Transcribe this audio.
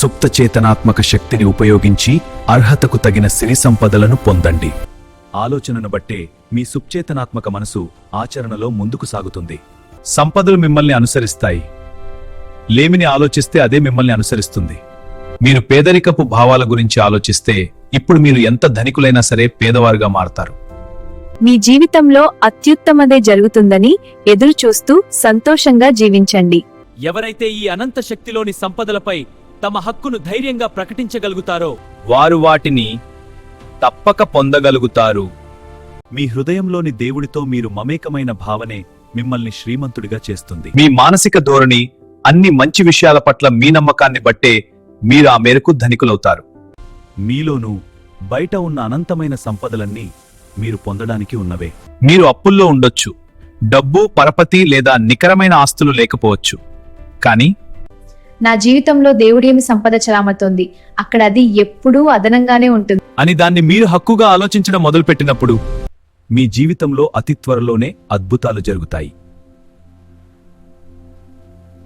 సుప్త చేతనాత్మక శక్తిని ఉపయోగించి అర్హతకు తగిన సిరి సంపదలను పొందండి. ఆలోచనను బట్టే మీ సుప్చేతనాత్మక మనసు ఆచరణలో ముందుకు సాగుతుంది. సంపదలు మిమ్మల్ని అనుసరిస్తాయి. లేమిని ఆలోచిస్తే అదే మిమ్మల్ని అనుసరిస్తుంది. మీరు పేదరికపు భావాల గురించి ఆలోచిస్తే ఇప్పుడు మీరు ఎంత ధనికులైనా సరే పేదవారుగా మారతారు. మీ జీవితంలో అత్యుత్తమదే జరుగుతుందని ఎదురు చూస్తూ సంతోషంగా జీవించండి. ఎవరైతే ఈ అనంత శక్తిలోని సంపదలపై తమ హక్కును ధైర్యంగా ప్రకటించగలుగుతారో వారు వాటిని తప్పక పొందగలుగుతారు. మీ హృదయంలోని దేవుడితో మీరు మమేకమైన భావనే మిమ్మల్ని శ్రీమంతుడిగా చేస్తుంది. మీ మానసిక ధోరణి, అన్ని మంచి విషయాల పట్ల మీ నమ్మకాన్ని బట్టే మీరు ఆ మేరకు ధనికులవుతారు. మీలోనూ బయట ఉన్న అనంతమైన సంపదలన్నీ మీరు పొందడానికి ఉన్నవే. మీరు అప్పుల్లో ఉండొచ్చు, డబ్బు, పరపతి లేదా నికరమైన ఆస్తులు లేకపోవచ్చు. కానీ నా జీవితంలో దేవుడేమి సంపద చలామతోంది, అక్కడ అది ఎప్పుడూ అదనంగానే ఉంటుంది అని దాన్ని మీరు హక్కుగా ఆలోచించడం మొదలుపెట్టినప్పుడు మీ జీవితంలో అతి త్వరలోనే అద్భుతాలు జరుగుతాయి.